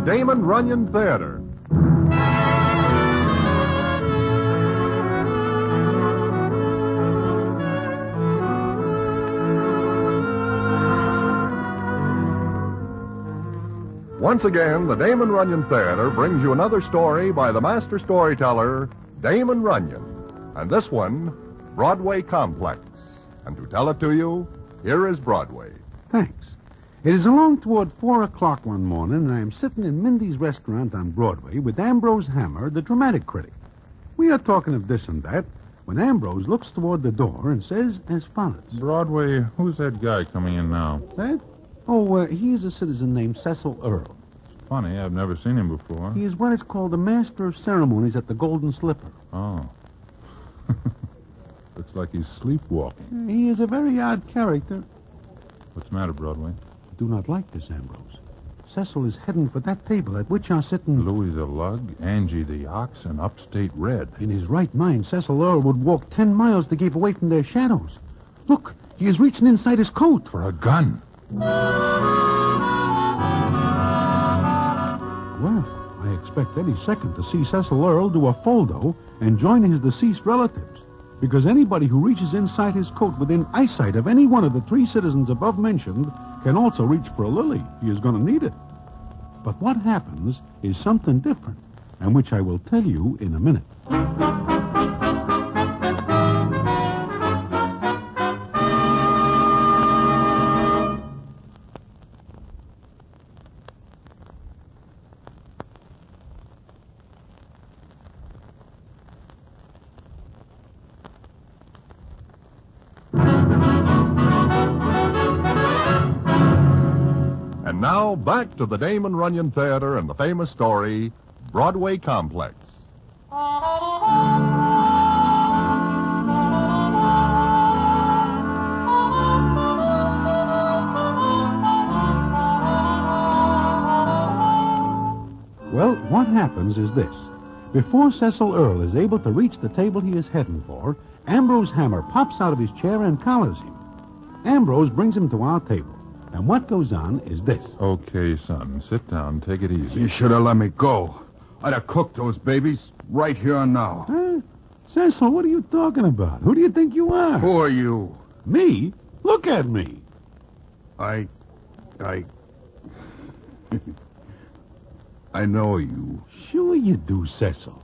Damon Runyon Theater. Once again, the Damon Runyon Theater brings you another story by the master storyteller, Damon Runyon. And this one, Broadway Complex. And to tell it to you, here is Broadway. Thanks. It is along toward 4 o'clock one morning, and I am sitting in Mindy's restaurant on Broadway with Ambrose Hammer, the dramatic critic. We are talking of this and that when Ambrose looks toward the door and says as follows. Broadway, who's that guy coming in now? That? Oh, he is a citizen named Cecil Earle. Funny, I've never seen him before. He is what is called the master of ceremonies at the Golden Slipper. Oh. Looks like he's sleepwalking. He is a very odd character. What's the matter, Broadway? I do not like this, Ambrose. Cecil is heading for that table at which are sitting... Louis the Lug, Angie the Ox, and Upstate Red. In his right mind, Cecil Earle would walk 10 miles to keep away from their shadows. Look, he is reaching inside his coat. For a gun. Well, I expect any second to see Cecil Earle do a foldo and join his deceased relatives. Because anybody who reaches inside his coat within eyesight of any one of the 3 citizens above mentioned can also reach for a lily. He is going to need it. But what happens is something different, and which I will tell you in a minute. Now, back to the Damon Runyon Theater and the famous story, Broadway Complex. Well, what happens is this. Before Cecil Earle is able to reach the table he is heading for, Ambrose Hammer pops out of his chair and collars him. Ambrose brings him to our table. And what goes on is this. Okay, son. Sit down. Take it easy. You should have let me go. I'd have cooked those babies right here and now. Huh? Cecil, what are you talking about? Who do you think you are? Who are you? Me? Look at me. I know you. Sure you do, Cecil.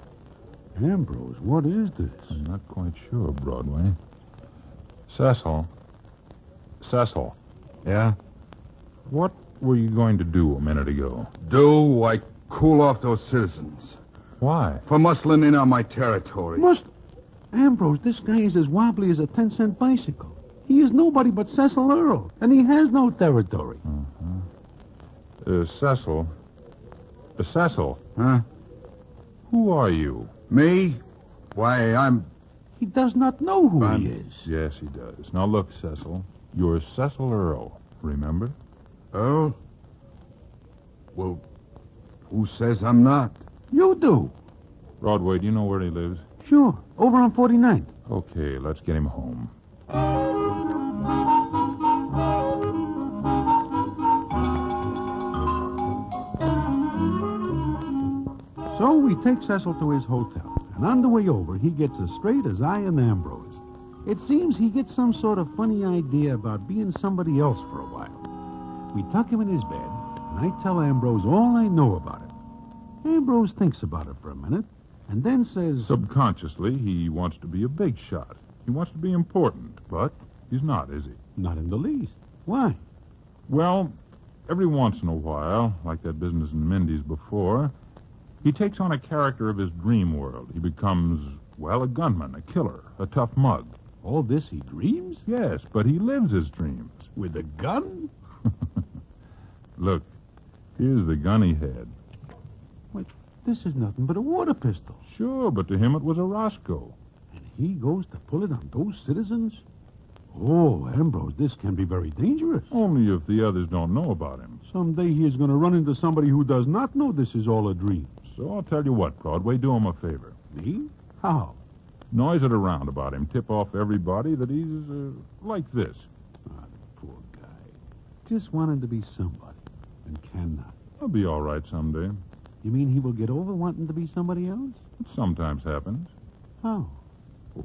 Ambrose, what is this? I'm not quite sure, Broadway. Cecil. Yeah? What were you going to do a minute ago? I cool off those citizens. Why? For muscling in on my territory. Ambrose, this guy is as wobbly as a 10-cent bicycle. He is nobody but Cecil Earle, and he has no territory. Cecil. Cecil. Huh? Who are you? Me? Why, I'm... He does not know who he is. Yes, he does. Now, look, Cecil. You're Cecil Earle, remember? Earle? Well, who says I'm not? You do. Broadway, do you know where he lives? Sure, over on 49th. Okay, let's get him home. So we take Cecil to his hotel, and on the way over, he gets as straight as I and Ambrose. It seems he gets some sort of funny idea about being somebody else for a while. We tuck him in his bed, and I tell Ambrose all I know about it. Ambrose thinks about it for a minute, and then says... Subconsciously, he wants to be a big shot. He wants to be important, but he's not, is he? Not in the least. Why? Well, every once in a while, like that business in Mindy's before, he takes on a character of his dream world. He becomes, well, a gunman, a killer, a tough mug. All this he dreams? Yes, but he lives his dreams. With a gun? Look, here's the gun he had. Wait, this is nothing but a water pistol. Sure, but to him it was a Roscoe. And he goes to pull it on those citizens? Oh, Ambrose, this can be very dangerous. Only if the others don't know about him. Someday he is going to run into somebody who does not know this is all a dream. So I'll tell you what, Broadway, do him a favor. Me? How? Noise it around about him. Tip off everybody that he's like this. Ah, the poor guy. Just wanted to be somebody, and cannot. I'll be all right someday. You mean he will get over wanting to be somebody else? It sometimes happens. How?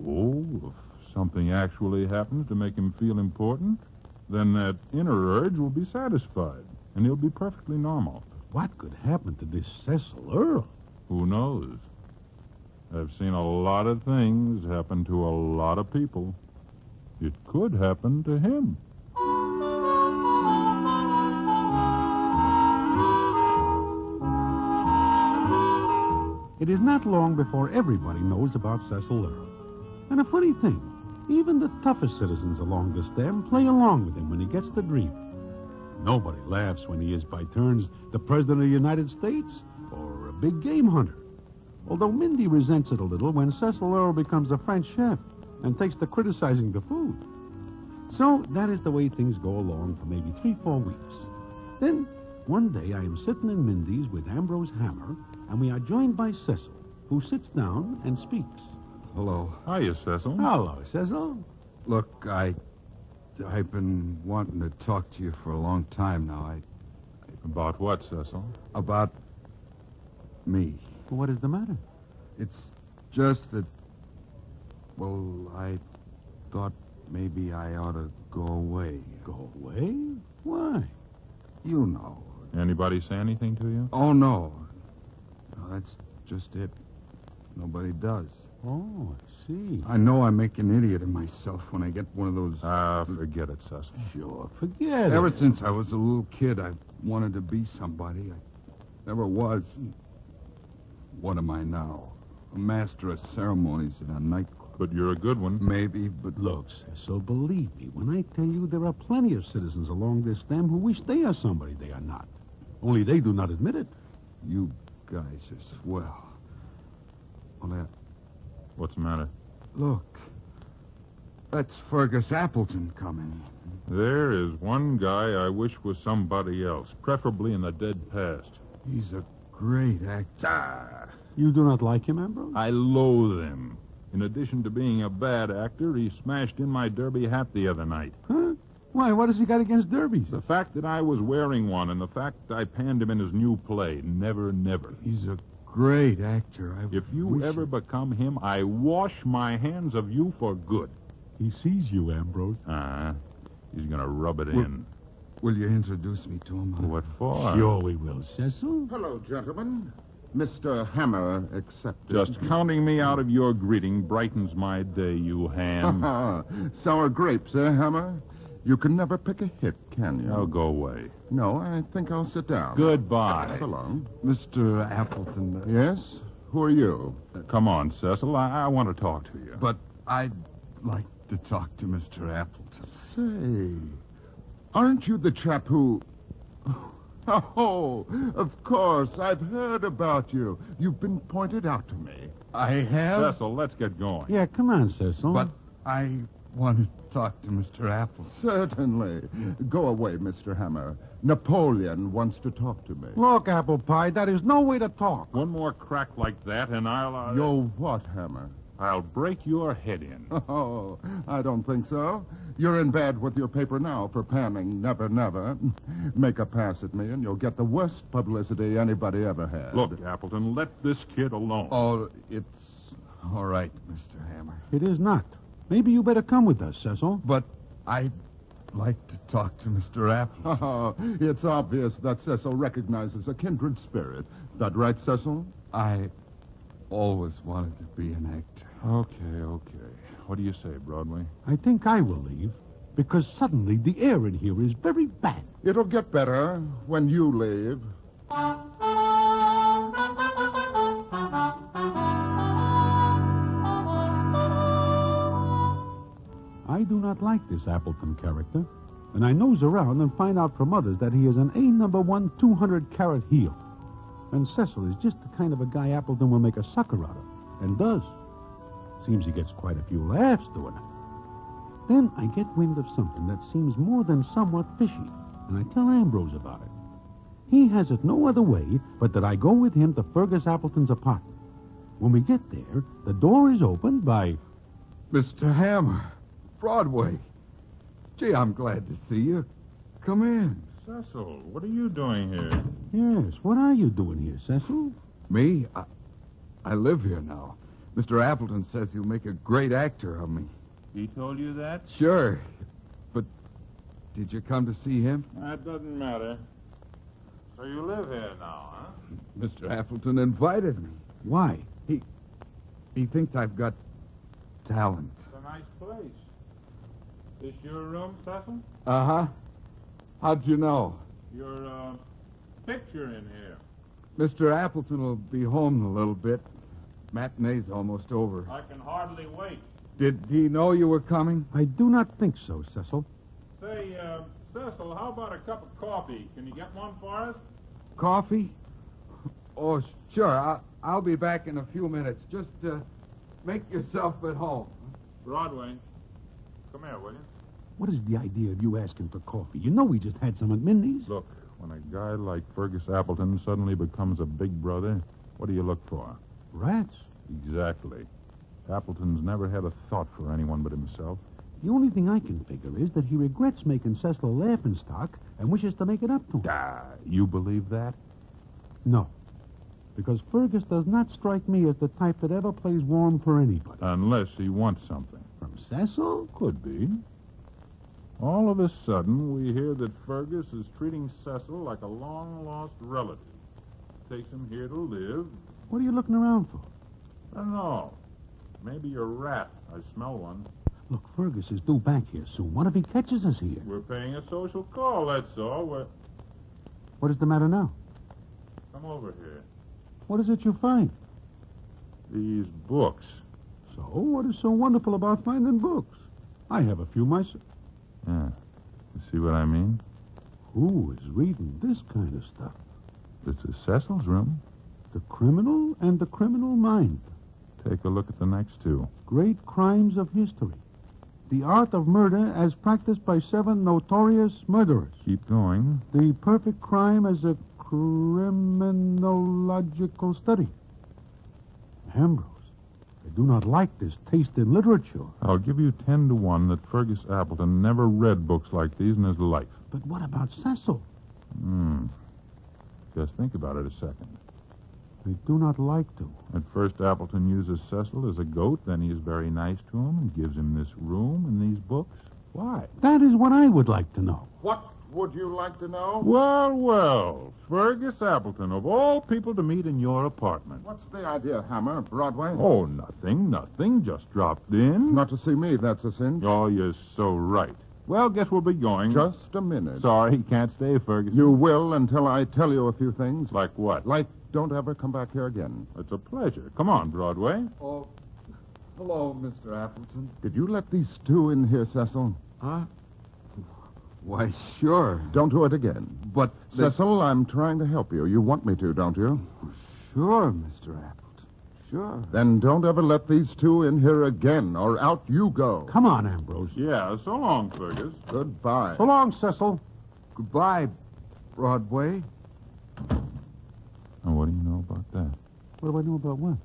Oh, if something actually happens to make him feel important, then that inner urge will be satisfied, and he'll be perfectly normal. What could happen to this Cecil Earl? Who knows? I've seen a lot of things happen to a lot of people. It could happen to him. It is not long before everybody knows about Cecil Earl. And a funny thing, even the toughest citizens along this dam play along with him when he gets the dream. Nobody laughs when he is by turns the President of the United States or a big game hunter. Although Mindy resents it a little when Cecil Earl becomes a French chef and takes to criticizing the food. So that is the way things go along for maybe 3-4 weeks. Then, one day I am sitting in Mindy's with Ambrose Hammer, and we are joined by Cecil, who sits down and speaks. Hello. Hiya, Cecil. Hello, Cecil. Look, I've been wanting to talk to you for a long time now. About what, Cecil? About me. Well, what is the matter? It's just that, well, I thought maybe I ought to go away. Go away? Why? You know. Anybody say anything to you? Oh, no. No, that's just it. Nobody does. Oh, I see. I know I make an idiot of myself when I get one of those... Forget it, Cecil. Sure, forget it. Ever since I was a little kid, I wanted to be somebody. I never was. What am I now? A master of ceremonies in a nightclub. But you're a good one. Maybe, but... Look, Cecil, believe me, when I tell you there are plenty of citizens along this dam who wish they are somebody they are not. Only they do not admit it. You guys are swell. Well, What's the matter? look. That's Fergus Appleton coming. There is one guy I wish was somebody else, preferably in the dead past. He's a great actor. You do not like him, Ambrose? I loathe him. In addition to being a bad actor, he smashed in my derby hat the other night. Huh? Why, what has he got against derbies? The fact that I was wearing one and the fact I panned him in his new play, Never, Never. He's a great actor. If you wish ever become him, I wash my hands of you for good. He sees you, Ambrose. He's going to rub it in. Will you introduce me to him? What for? Sure we will, Cecil. Hello, gentlemen. Mr. Hammer accepted. Just counting me out of your greeting brightens my day, you ham. Sour grapes, eh, Hammer? You can never pick a hit, can you? I'll go away. No, I think I'll sit down. Goodbye. So long. Mr. Appleton. Yes? Who are you? Come on, Cecil. I want to talk to you. But I'd like to talk to Mr. Appleton. Say, aren't you the chap who... Oh, of course. I've heard about you. You've been pointed out to me. I have? Cecil, let's get going. Yeah, come on, Cecil. But I want to talk to Mr. Appleton. Certainly. Go away, Mr. Hammer. Napoleon wants to talk to me. Look, Apple Pie, that is no way to talk. One more crack like that, and I'll... Yo, what, Hammer? I'll break your head in. Oh, I don't think so. You're in bed with your paper now for panning Never, Never. Make a pass at me, and you'll get the worst publicity anybody ever had. Look, Appleton, let this kid alone. Oh, it's all right, Mr. Hammer. It is not. Maybe you better come with us, Cecil. But I'd like to talk to Mr. Appleton. Oh, it's obvious that Cecil recognizes a kindred spirit. That right, Cecil? I always wanted to be an actor. Okay. What do you say, Broadway? I think I will leave, because suddenly the air in here is very bad. It'll get better when you leave. I do not like this Appleton character, and I nose around and find out from others that he is an A1 200-carat heel. And Cecil is just the kind of a guy Appleton will make a sucker out of, and does. Seems he gets quite a few laughs doing it. Then I get wind of something that seems more than somewhat fishy, and I tell Ambrose about it. He has it no other way but that I go with him to Fergus Appleton's apartment. When we get there, the door is opened by... Mr. Hammer, Broadway. Gee, I'm glad to see you. Come in. Cecil, what are you doing here? Yes, what are you doing here, Cecil? Me? I live here now. Mr. Appleton says he'll make a great actor of me. He told you that? Sure. But did you come to see him? That doesn't matter. So you live here now, huh? Mr. Appleton invited me. Why? He thinks I've got talent. It's a nice place. This your room, Cecil? Uh-huh. How'd you know? Your, picture in here. Mr. Appleton will be home in a little bit. Matinee's almost over. I can hardly wait. Did he know you were coming? I do not think so, Cecil. Say, Cecil, how about a cup of coffee? Can you get one for us? Coffee? Oh, sure. I'll be back in a few minutes. Just make yourself at home. Broadway. Come here, will you? What is the idea of you asking for coffee? You know we just had some at Mindy's. Look, when a guy like Fergus Appleton suddenly becomes a big brother, what do you look for? Rats. Exactly. Appleton's never had a thought for anyone but himself. The only thing I can figure is that he regrets making Cecil a laughingstock and wishes to make it up to him. You believe that? No. Because Fergus does not strike me as the type that ever plays warm for anybody. Unless he wants something. From Cecil? Could be. All of a sudden, we hear that Fergus is treating Cecil like a long-lost relative. Takes him here to live. What are you looking around for? I don't know. Maybe a rat. I smell one. Look, Fergus is due back here soon. What if he catches us here? We're paying a social call, that's all. What is the matter now? Come over here. What is it you find? These books. So, what is so wonderful about finding books? I have a few myself. Yeah. You see what I mean? Who is reading this kind of stuff? This is Cecil's room. The Criminal and the Criminal Mind. Take a look at the next two. Great Crimes of History. The Art of Murder as Practiced by 7 Notorious Murderers. Keep going. The Perfect Crime as a Criminological Study. Ambrose, I do not like this taste in literature. I'll give you 10 to 1 that Fergus Appleton never read books like these in his life. But what about Cecil? Just think about it a second. I do not like to. At first, Appleton uses Cecil as a goat. Then he is very nice to him and gives him this room and these books. Why? That is what I would like to know. What would you like to know? Well, Fergus Appleton, of all people to meet in your apartment. What's the idea, Hammer? Broadway? Oh, nothing. Just dropped in. Not to see me, that's a sin. Oh, you're so right. Well, guess we'll be going. Just a minute. Sorry, can't stay, Fergus. You will until I tell you a few things. Like what? Like, don't ever come back here again. It's a pleasure. Come on, Broadway. Oh, hello, Mr. Appleton. Did you let these two in here, Cecil? Huh? Why, sure. Don't do it again. But, Cecil, I'm trying to help you. You want me to, don't you? Sure, Mr. Appleton. Sure. Then don't ever let these two in here again, or out you go. Come on, Ambrose. Yeah, so long, Fergus. Goodbye. So long, Cecil. Goodbye, Broadway. Now, what do you know about that? What do I know about what?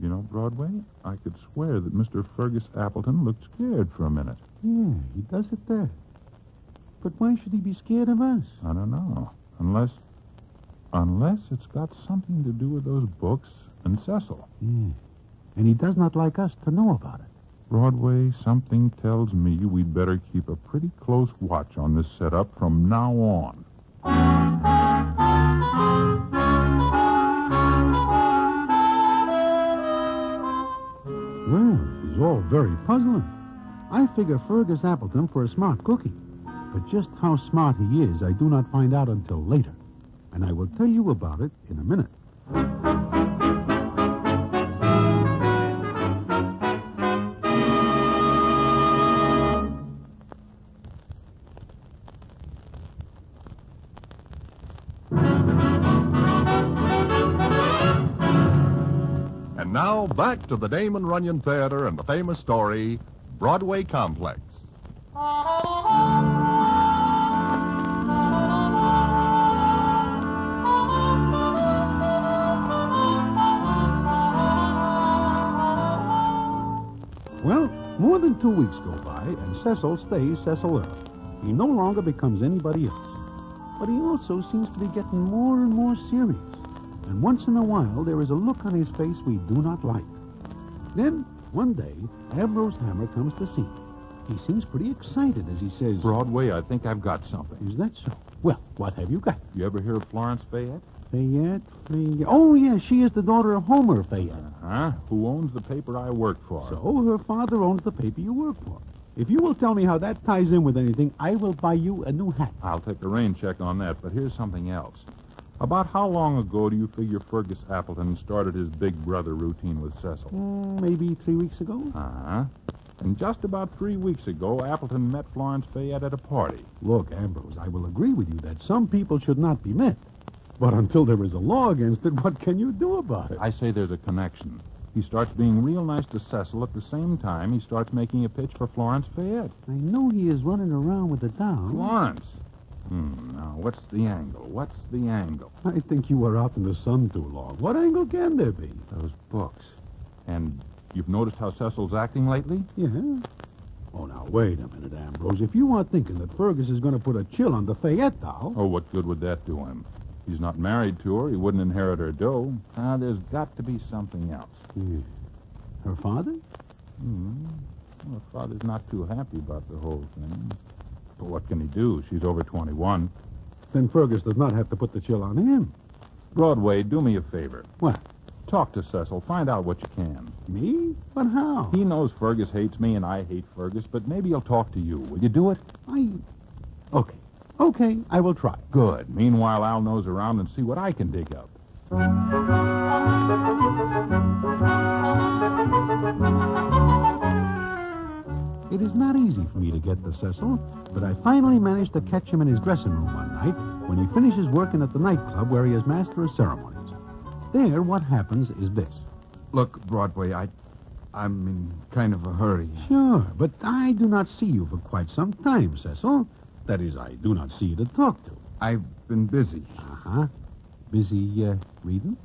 You know, Broadway, I could swear that Mr. Fergus Appleton looked scared for a minute. Yeah, he does it there. But why should he be scared of us? I don't know. Unless it's got something to do with those books and Cecil. Yeah. And he does not like us to know about it. Broadway, something tells me we'd better keep a pretty close watch on this setup from now on. Well, it was all very puzzling. I figure Fergus Appleton for a smart cookie. But just how smart he is, I do not find out until later. And I will tell you about it in a minute. And now, back to the Damon Runyon Theater and the famous story, Broadway Complex. Well, more than 2 weeks go by, and Cecil stays Cecil Earl. He no longer becomes anybody else. but he also seems to be getting more and more serious. And once in a while, there is a look on his face we do not like. Then, one day, Ambrose Hammer comes to see me. He seems pretty excited as he says, Broadway, I think I've got something. "Is that so? Well, what have you got?" You ever hear of Florence Fayette? Fayette? Oh, yeah, she is the daughter of Homer Fayette. Huh? Who owns the paper I work for? So her father owns the paper you work for. If you will tell me how that ties in with anything, I will buy you a new hat. I'll take a rain check on that, but here's something else. About how long ago do you figure Fergus Appleton started his big brother routine with Cecil? Maybe 3 weeks ago. Uh-huh. And just about 3 weeks ago, Appleton met Florence Fayette at a party. Look, Ambrose, I will agree with you that some people should not be met. But until there is a law against it, what can you do about it? I say there's a connection. He starts being real nice to Cecil at the same time he starts making a pitch for Florence Fayette. I know he is running around with the doll. Florence? Now, what's the angle? I think you were out in the sun too long. What angle can there be? Those books. And you've noticed how Cecil's acting lately? Yeah. Oh, now, wait a minute, Ambrose. If you are thinking that Fergus is going to put a chill on the Fayette doll... Oh, what good would that do him? He's not married to her. He wouldn't inherit her dough. There's got to be something else. Yeah. Her father? Well, her father's not too happy about the whole thing. But what can he do? She's over 21. Then Fergus does not have to put the chill on him. Broadway, do me a favor. What? Talk to Cecil. Find out what you can. Me? But how? He knows Fergus hates me and I hate Fergus, but maybe he'll talk to you. Will you do it? Okay, I will try. Good. Meanwhile, I'll nose around and see what I can dig up. It is not easy for me to get to Cecil, but I finally managed to catch him in his dressing room one night when he finishes working at the nightclub where he is master of ceremonies. There, what happens is this. Look, Broadway, I'm in kind of a hurry. Sure, but I do not see you for quite some time, Cecil. That is, I do not see you to talk to. I've been busy. Uh-huh. Busy, reading?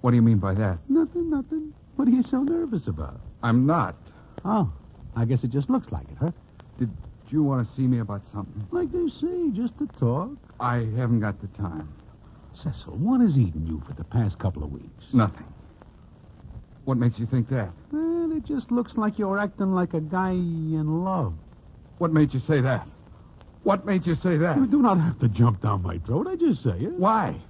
What do you mean by that? Nothing. What are you so nervous about? I'm not. Oh, I guess it just looks like it, huh? Did you want to see me about something? Like they say, just to talk. I haven't got the time. Cecil, what has eaten you for the past couple of weeks? Nothing. What makes you think that? Well, it just looks like you're acting like a guy in love. What made you say that? What made you say that? You do not have to jump down my throat. I just say it. Why?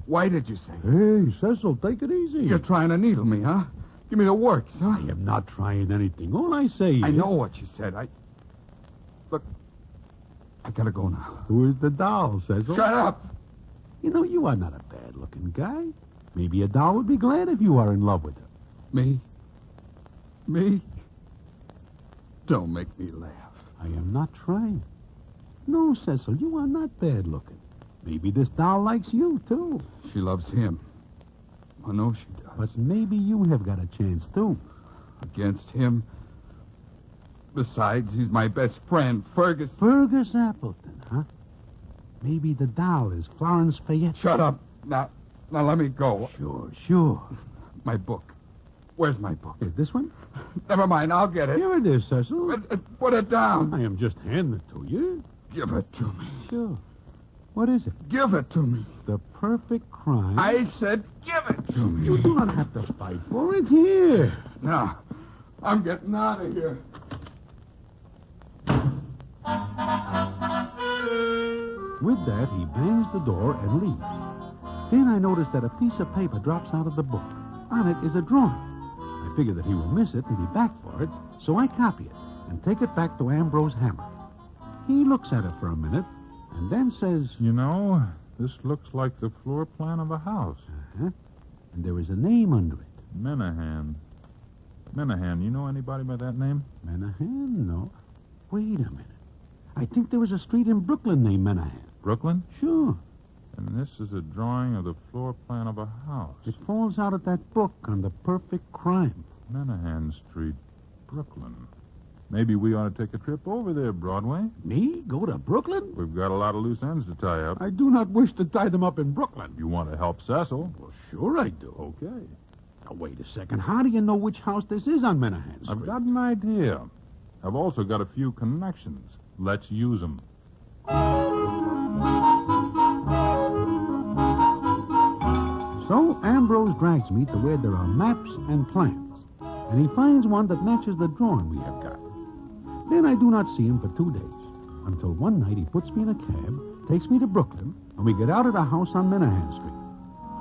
Why did you say it? Hey, Cecil, take it easy. You're trying to needle me, huh? Give me the works, huh? I am not trying anything. All I say is... I know what you said. Look, I gotta go now. Who is the doll, Cecil? Shut up! You know, you are not a bad-looking guy. Maybe a doll would be glad if you are in love with her. Me? Me? Don't make me laugh. I am not trying. No, Cecil, you are not bad-looking. Maybe this doll likes you, too. She loves him. I know she does. But maybe you have got a chance, too. Against him? Besides, he's my best friend, Fergus. Fergus Appleton, huh? Maybe the doll is Florence Fayette. Shut up. Now let me go. Sure. My book. Where's my book? Is this one? Never mind, I'll get it. Here it is, Cecil. Put it down. I am just handing it to you. Give it to me. Sure. What is it? Give it to me. The Perfect Crime. I said give it to me. You do not have to fight for it. Here. No. I'm getting out of here. With that, he bangs the door and leaves. Then I notice that a piece of paper drops out of the book. On it is a drawing. I figure that he will miss it and be back for it, so I copy it and take it back to Ambrose Hammer. He looks at it for a minute and then says... You know, this looks like the floor plan of a house. Uh-huh. And there is a name under it. Menahan. You know anybody by that name? Menahan? No. Wait a minute. I think there is a street in Brooklyn named Menahan. Brooklyn? Sure. And this is a drawing of the floor plan of a house. It falls out of that book on the Perfect Crime. Menahan Street, Brooklyn. Maybe we ought to take a trip over there, Broadway. Me? Go to Brooklyn? We've got a lot of loose ends to tie up. I do not wish to tie them up in Brooklyn. You want to help Cecil? Well, sure I do. Okay. Now, wait a second. How do you know which house this is on Menahan Street? I've got an idea. I've also got a few connections. Let's use them. Ambrose drags me to where there are maps and plans, and he finds one that matches the drawing we have got. Then I do not see him for 2 days, until one night he puts me in a cab, takes me to Brooklyn, and we get out at a house on Minahan Street.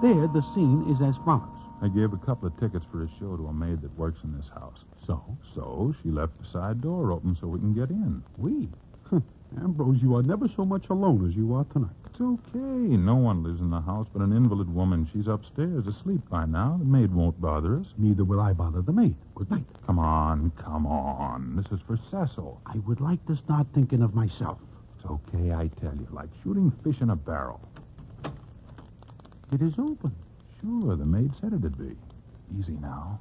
There, the scene is as follows. I gave a couple of tickets for a show to a maid that works in this house. So she left the side door open so we can get in. We? Ambrose, you are never so much alone as you are tonight. It's okay. No one lives in the house but an invalid woman. She's upstairs asleep by now. The maid won't bother us. Neither will I bother the maid. Good night. Come on. This is for Cecil. I would like to start thinking of myself. It's okay, I tell you. Like shooting fish in a barrel. It is open. Sure, the maid said it'd be. Easy now.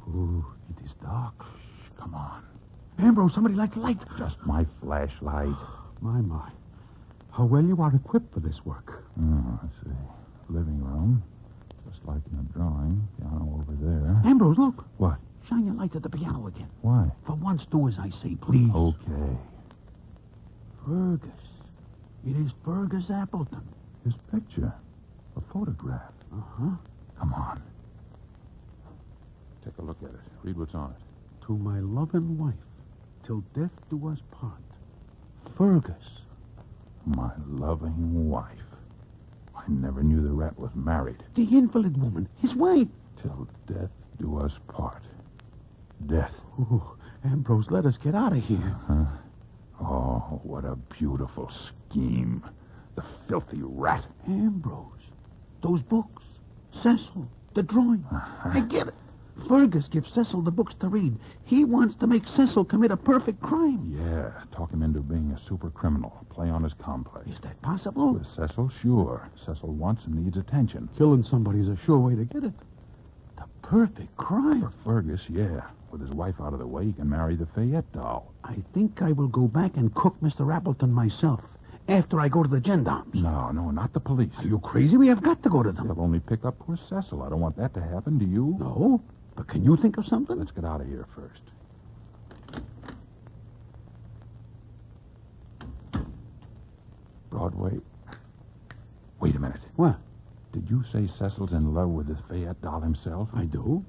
Ooh, it is dark. Shh, come on. Ambrose, somebody light the light. Just my flashlight. My. How well you are equipped for this work. Oh, let's see. Living room. Just like in the drawing. Piano over there. Ambrose, look. What? Shine your light at the piano again. Why? For once, do as I say, please. Okay. Fergus. It is Fergus Appleton. His picture. A photograph. Uh-huh. Come on. Take a look at it. Read what's on it. To my loving wife, till death do us part. Fergus. My loving wife. I never knew the rat was married. The invalid woman, his wife. Till death do us part. Death. Ooh, Ambrose, let us get out of here. Huh? Oh, what a beautiful scheme. The filthy rat. Ambrose, those books, Cecil, the drawing. I get it. Fergus gives Cecil the books to read. He wants to make Cecil commit a perfect crime. Yeah, talk him into being a super criminal. Play on his complex. Is that possible? With Cecil, sure. Cecil wants and needs attention. Killing somebody is a sure way to get it. The perfect crime. For Fergus, yeah. With his wife out of the way, he can marry the Fayette doll. I think I will go back and cook Mr. Appleton myself after I go to the gendarmes. No, not the police. Are you crazy? We have got to go to them. They'll only pick up poor Cecil. I don't want that to happen, do you? No, but can you think of something? Let's get out of here first. Broadway. Wait a minute. What? Did you say Cecil's in love with the Fayette doll himself? I do.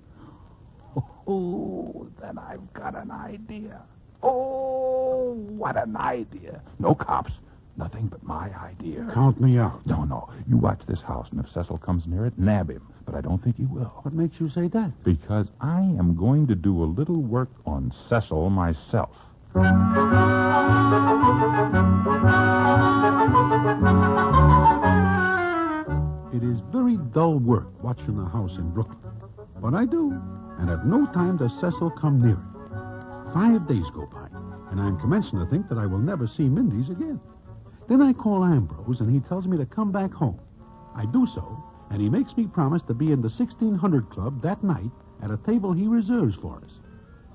Oh, then I've got an idea. Oh, what an idea. No cops. Nothing but my idea. Count me out. No. You watch this house, and if Cecil comes near it, nab him. But I don't think he will. What makes you say that? Because I am going to do a little work on Cecil myself. It is very dull work watching a house in Brooklyn. But I do, and at no time does Cecil come near it. 5 days go by, and I'm commencing to think that I will never see Mindy's again. Then I call Ambrose, and he tells me to come back home. I do so, and he makes me promise to be in the 1600 Club that night at a table he reserves for us.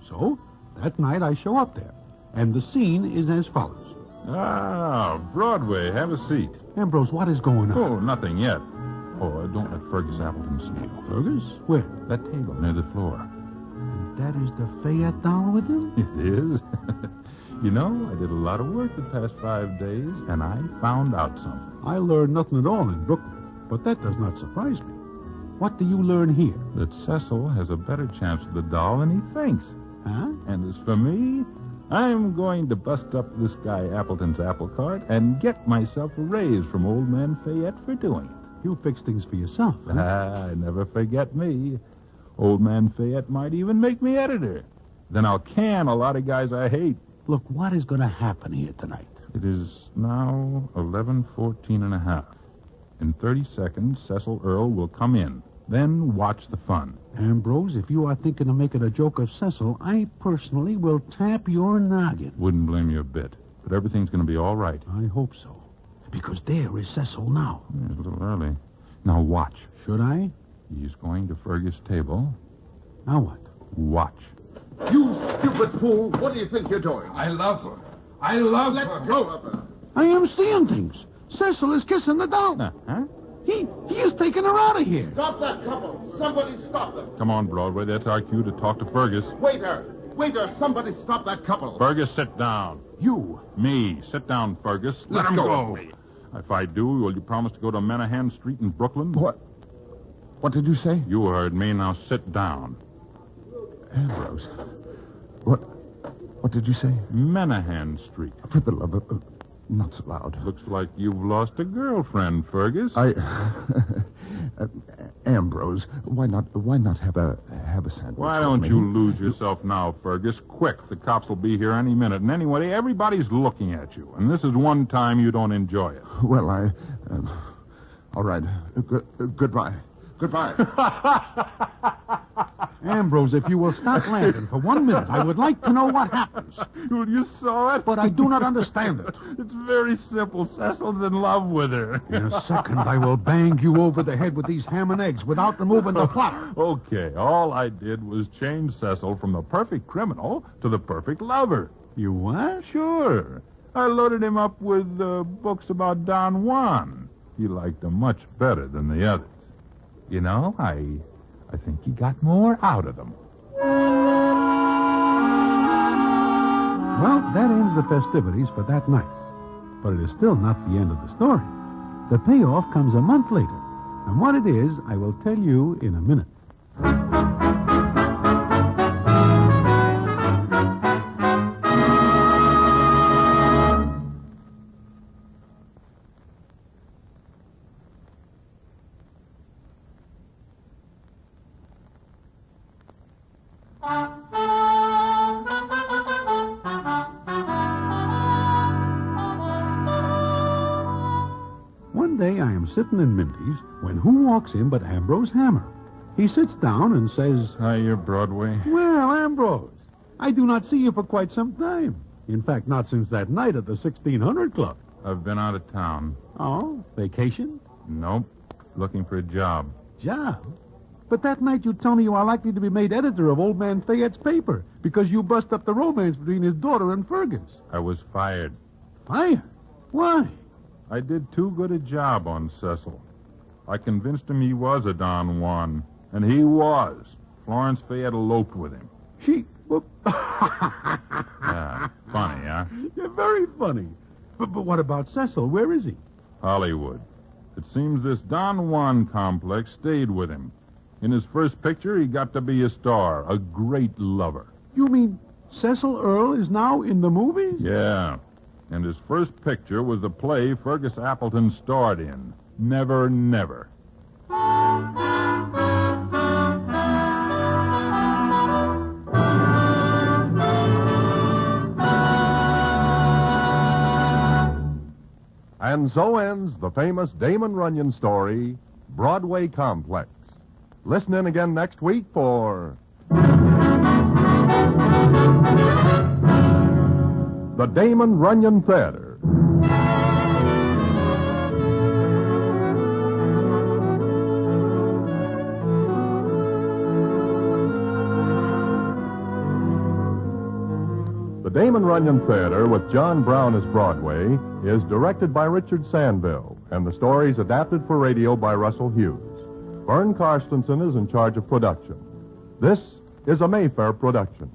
So, that night I show up there, and the scene is as follows. Ah, Broadway. Have a seat. Ambrose, what is going on? Oh, nothing yet. Oh, don't let Fergus Appleton see you. Fergus? Where? That table near the floor. And that is the Fayette doll with him? It is. You know, I did a lot of work the past 5 days, and I found out something. I learned nothing at all in Brooklyn, but that does not surprise me. What do you learn here? That Cecil has a better chance with the doll than he thinks. Huh? And as for me, I'm going to bust up this guy Appleton's apple cart and get myself a raise from old man Fayette for doing it. You fix things for yourself, huh? Ah, never forget me. Old man Fayette might even make me editor. Then I'll can a lot of guys I hate. Look, what is going to happen here tonight? It is now 11:14 and a half. In 30 seconds, Cecil Earle will come in. Then watch the fun. Ambrose, if you are thinking of making a joke of Cecil, I personally will tap your noggin. Wouldn't blame you a bit. But everything's going to be all right. I hope so. Because there is Cecil now. Yeah, a little early. Now watch. Should I? He's going to Fergus' table. Now what? Watch. You stupid fool. What do you think you're doing? I love her. I love her. Let go of her. I am seeing things. Cecil is kissing the doll. Huh? He is taking her out of here. Stop that couple. Somebody stop them. Come on, Broadway. That's our cue to talk to Fergus. Waiter, somebody stop that couple. Fergus, sit down. You. Me. Sit down, Fergus. Let him go go. of me. If I do, will you promise to go to Menahan Street in Brooklyn? What? What did you say? You heard me. Now sit down. Ambrose. What did you say? Menahan Street. For the love of... not so loud. Looks like you've lost a girlfriend, Fergus. Ambrose, why not have a sandwich? Why don't you lose yourself now, Fergus? Quick, the cops will be here any minute. And anyway, everybody's looking at you. And this is one time you don't enjoy it. Well, all right. Goodbye. Goodbye. Ambrose, if you will stop laughing for 1 minute, I would like to know what happens. Well, you saw it? But I do not understand it. It's very simple. Cecil's in love with her. In a second, I will bang you over the head with these ham and eggs without removing the plotter. Okay, all I did was change Cecil from the perfect criminal to the perfect lover. You what? Sure. I loaded him up with books about Don Juan. He liked them much better than the others. You know, I think he got more out of them. Well, that ends the festivities for that night. But it is still not the end of the story. The payoff comes a month later. And what it is, I will tell you in a minute. One day I am sitting in Mindy's when who walks in but Ambrose Hammer. He sits down and says, Hiya, Broadway. Well, Ambrose, I do not see you for quite some time. In fact, not since that night at the 1600 Club. I've been out of town. Oh, vacation? Nope. Looking for a job. Job? But that night you told me you are likely to be made editor of Old Man Fayette's paper because you bust up the romance between his daughter and Fergus. I was fired. Fired? Why? I did too good a job on Cecil. I convinced him he was a Don Juan, and he was. Florence Fayette eloped with him. She... Yeah, funny, huh? You're very funny. But what about Cecil? Where is he? Hollywood. It seems this Don Juan complex stayed with him. In his first picture, he got to be a star, a great lover. You mean Cecil Earle is now in the movies? Yeah. And his first picture was the play Fergus Appleton starred in, Never, Never. And so ends the famous Damon Runyon story, Broadway Complex. Listen in again next week for the Damon Runyon Theater. The Damon Runyon Theater, with John Brown as Broadway, is directed by Richard Sandville, and the stories adapted for radio by Russell Hughes. Vern Karstensen is in charge of production. This is a Mayfair production.